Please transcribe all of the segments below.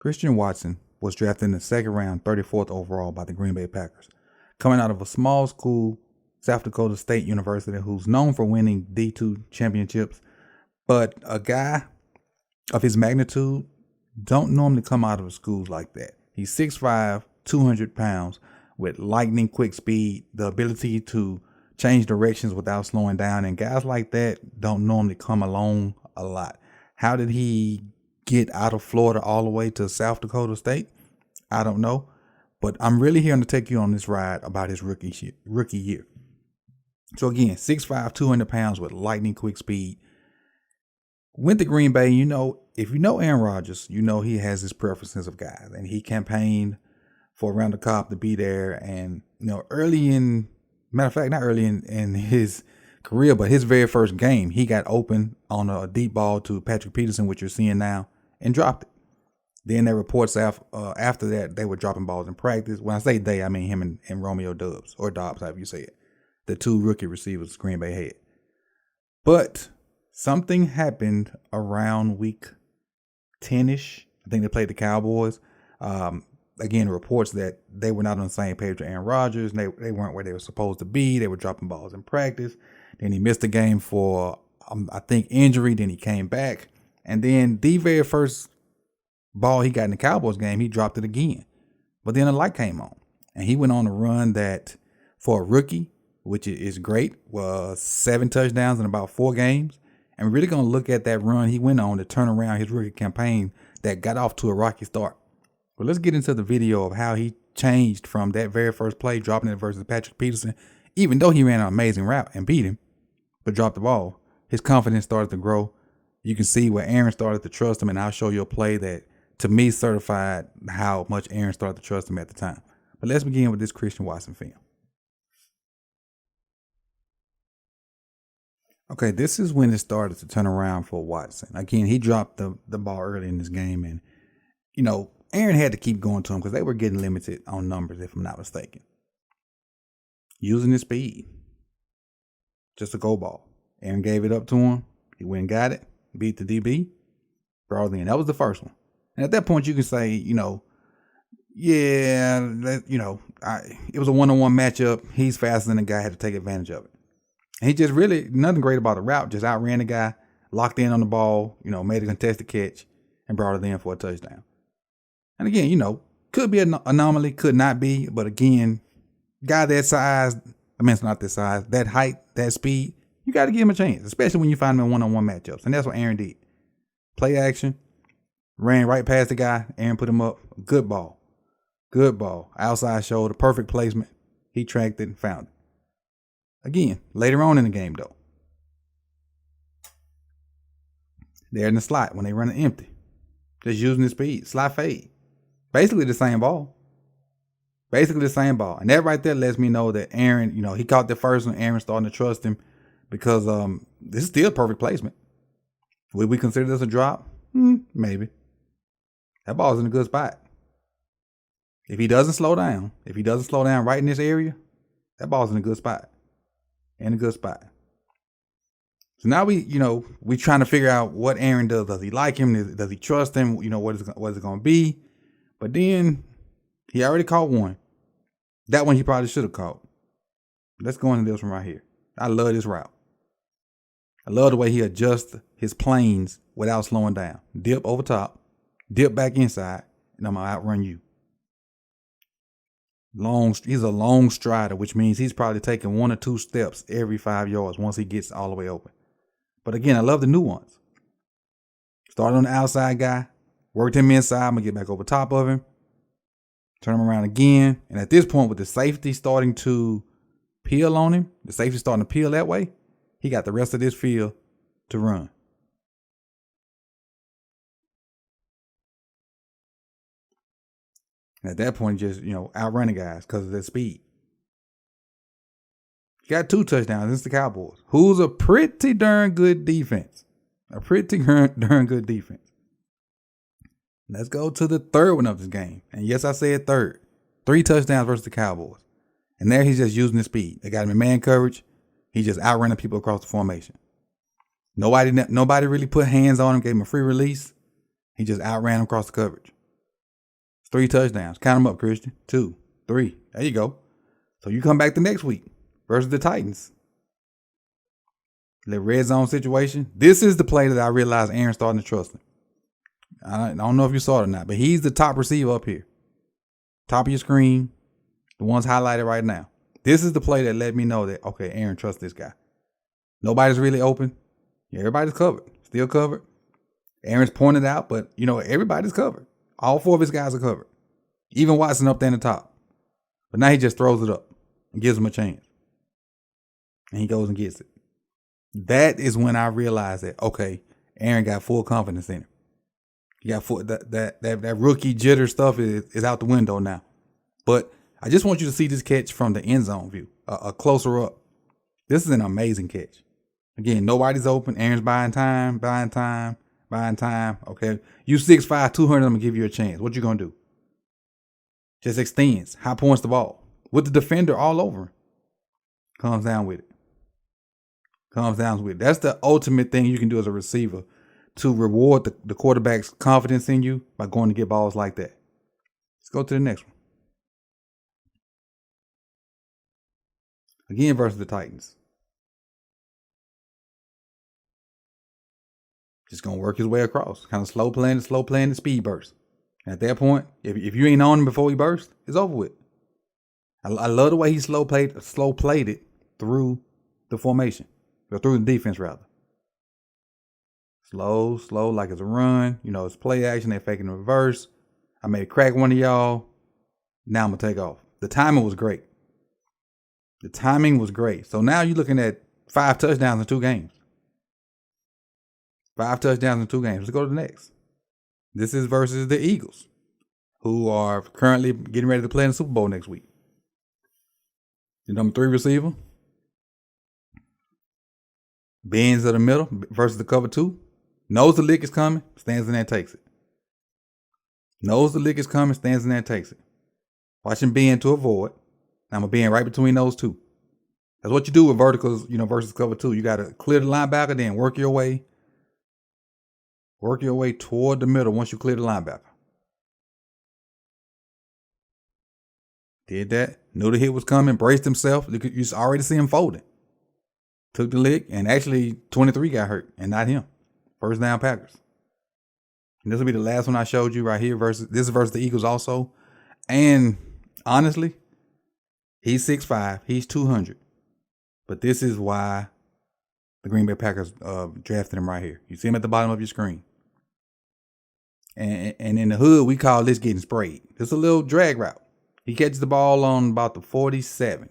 Christian Watson was drafted in the second round, 34th overall by the Green Bay Packers. Coming out of a small school, South Dakota State University, who's known for winning D2 championships. But a guy of his magnitude don't normally come out of schools like that. He's 6'5", 200 pounds with lightning quick speed, the ability to change directions without slowing down. And guys like that don't normally come along a lot. How did he get out of Florida all the way to South Dakota State? I don't know. But I'm really here to take you on this ride about his rookie year. So again, 6'5", 200 pounds with lightning quick speed. Went to Green Bay. You know, if you know Aaron Rodgers, you know he has his preferences of guys. And he campaigned for Randall Cobb to be there. And, you know, matter of fact, not early in his career, but his very first game, he got open on a deep ball to Patrick Peterson, which you're seeing now, and dropped it. Then there reports after that they were dropping balls in practice. When I say they, I mean him and Romeo Doubs, or Dobbs, however you say it. The two rookie receivers Green Bay had. But something happened around week 10-ish. I think they played the Cowboys. Again, reports that they were not on the same page with Aaron Rodgers. They weren't where they were supposed to be. They were dropping balls in practice. Then he missed the game for, I think, injury. Then he came back. And then the very first ball he got in the Cowboys game, he dropped it again. But then a light came on. And he went on a run that, for a rookie, which is great, was 7 touchdowns in about 4 games. And we're really going to look at that run he went on to turn around his rookie campaign that got off to a rocky start. But let's get into the video of how he changed from that very first play, dropping it versus Patrick Peterson. Even though he ran an amazing route and beat him, but dropped the ball, his confidence started to grow. You can see where Aaron started to trust him, and I'll show you a play that, to me, certified how much Aaron started to trust him at the time. But let's begin with this Christian Watson film. Okay, this is when it started to turn around for Watson. Again, he dropped the ball early in this game, and, you know, Aaron had to keep going to him because they were getting limited on numbers, if I'm not mistaken. Using his speed. Just a go ball. Aaron gave it up to him. He went and got it. Beat the DB. Brought it in. That was the first one. And at that point, you can say, you know, yeah, it was a one-on-one matchup. He's faster than the guy, had to take advantage of it. And he just really, nothing great about the route. Just outran the guy, locked in on the ball, you know, made a contested catch, and brought it in for a touchdown. And again, you know, could be an anomaly, could not be. But again, guy that size, I mean, it's not that size, that height, that speed, you got to give him a chance, especially when you find him in one-on-one matchups. And that's what Aaron did. Play action, ran right past the guy. Aaron put him up. Good ball. Good ball. Outside shoulder, perfect placement. He tracked it and found it. Again, later on in the game, though. There in the slot when they run it empty. Just using his speed. Slot fade. Basically the same ball. Basically the same ball. And that right there lets me know that Aaron, you know, he caught the first one. Aaron starting to trust him because this is still perfect placement. Would we consider this a drop? Maybe. That ball's in a good spot. If he doesn't slow down right in this area, that ball's in a good spot. In a good spot. So now we trying to figure out what Aaron does. Does he like him? Does he trust him? You know, what is it going to be? But then he already caught one. That one he probably should have caught. Let's go into this one right here. I love this route. I love the way he adjusts his planes without slowing down. Dip over top, dip back inside, and I'm going to outrun you. He's a long strider, which means he's probably taking 1 or 2 steps every 5 yards once he gets all the way open. But again, I love the nuance. Started on the outside guy, worked him inside. I'm going to get back over top of him, turn him around again. And at this point, with the safety starting to peel on him, the safety starting to peel that way, he got the rest of this field to run. And at that point, just, you know, outrunning guys because of their speed. He got 2 touchdowns against the Cowboys, who's a pretty darn good defense. A pretty darn good defense. Let's go to the third one of this game. And yes, I said third. 3 touchdowns versus the Cowboys. And there he's just using his speed. They got him in man coverage. He just outrunning people across the formation. Nobody really put hands on him, gave him a free release. He just outran him across the coverage. 3 touchdowns. Count them up, Christian. 2, 3. There you go. So you come back the next week versus the Titans. The red zone situation. This is the play that I realized Aaron's starting to trust him. I don't know if you saw it or not, but he's the top receiver up here. Top of your screen. The one's highlighted right now. This is the play that let me know that, okay, Aaron trusts this guy. Nobody's really open. Yeah, everybody's covered. Still covered. Aaron's pointed out, but, everybody's covered. All 4 of his guys are covered. Even Watson up there in the top. But now he just throws it up and gives him a chance. And he goes and gets it. That is when I realized that, okay, Aaron got full confidence in him. He got full, that rookie jitter stuff is out the window now. But I just want you to see this catch from the end zone view, a closer up. This is an amazing catch. Again, nobody's open. Aaron's buying time. Okay, you 6'5", 200. I'm gonna give you a chance. What you gonna do? Just extends. High points the ball with the defender all over him. Comes down with it. That's the ultimate thing you can do as a receiver to reward the quarterback's confidence in you by going to get balls like that. Let's go to the next one. Again versus the Titans. Just going to work his way across. Kind of slow playing the speed burst. And at that point, if you ain't on him before he bursts, it's over with. I love the way he slow played it through the formation. Or through the defense, rather. Slow, like it's a run. It's play action. They're faking the reverse. I may crack one of y'all. Now I'm going to take off. The timing was great. So now you're looking at 5 touchdowns in 2 games. 5 touchdowns in 2 games. Let's go to the next. This is versus the Eagles, who are currently getting ready to play in the Super Bowl next week. The number 3 receiver. Bends to the middle versus the cover 2. Knows the lick is coming, stands in there and takes it. Watch him bend to avoid. Now I'm going to bend right between those 2. That's what you do with verticals, versus cover 2. You got to clear the linebacker, then work your way toward the middle once you clear the linebacker. Did that. Knew the hit was coming, braced himself. You already see him folding. Took the lick, and actually 23 got hurt, and not him. First down Packers. And this will be the last one I showed you right here. This is versus the Eagles also. And honestly, he's 6'5", he's 200. But this is why the Green Bay Packers drafted him right here. You see him at the bottom of your screen. And in the hood, we call this getting sprayed. It's a little drag route. He catches the ball on about the 47.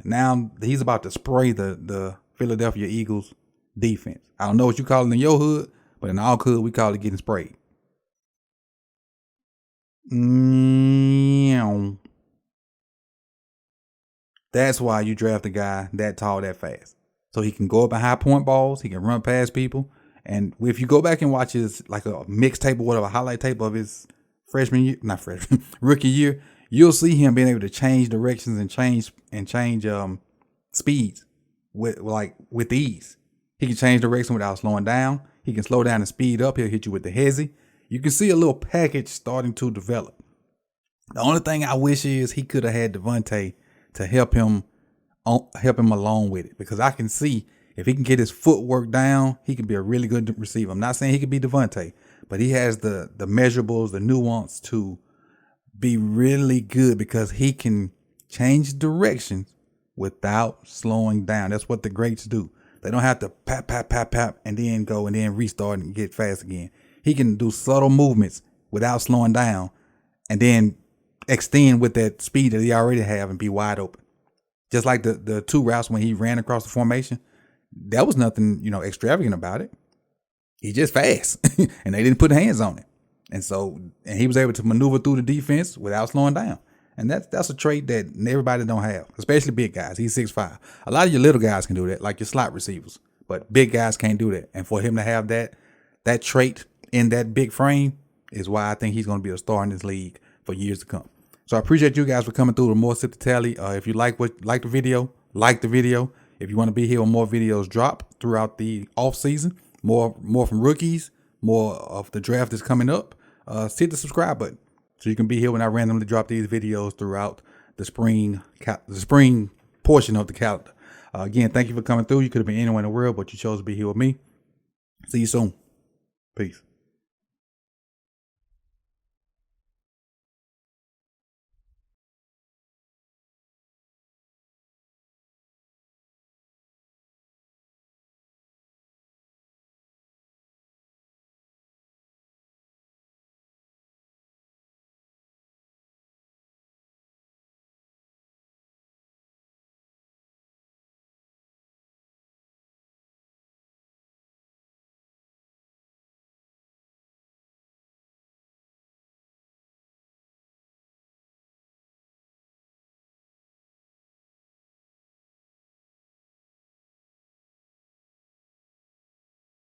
Now he's about to spray the Philadelphia Eagles defense. I don't know what you call it in your hood, but in our hood, we call it getting sprayed. That's why you draft a guy that tall, that fast. So he can go up in high point balls. He can run past people. And if you go back and watch his, like a mixtape or whatever, highlight tape of his rookie year, you'll see him being able to change directions and change speeds with ease. He can change direction without slowing down. He can slow down and speed up. He'll hit you with the hezzy. You can see a little package starting to develop. The only thing I wish is he could have had Devontae to help him along with it, because I can see if he can get his footwork down, he can be a really good receiver. I'm not saying he could be Devontae, but he has the measurables, the nuance to be really good, because he can change directions without slowing down. That's what the greats do. They don't have to pap, and then go and then restart and get fast again. He can do subtle movements without slowing down and then extend with that speed that he already have and be wide open. Just like the 2 routes when he ran across the formation, that was nothing, extravagant about it. He's just fast and they didn't put hands on him. And he was able to maneuver through the defense without slowing down. And that's a trait that everybody don't have, especially big guys. He's 6'5". A lot of your little guys can do that, like your slot receivers, but big guys can't do that. And for him to have that trait in that big frame is why I think he's going to be a star in this league for years to come. So I appreciate you guys for coming through the More Sip to Tally. If you like the video, like the video. If you want to be here when more videos drop throughout the off season, more from rookies, more of the draft is coming up. hit the subscribe button so you can be here when I randomly drop these videos throughout the spring portion of the calendar. Again, thank you for coming through. You could have been anywhere in the world, but you chose to be here with me. See you soon. Peace.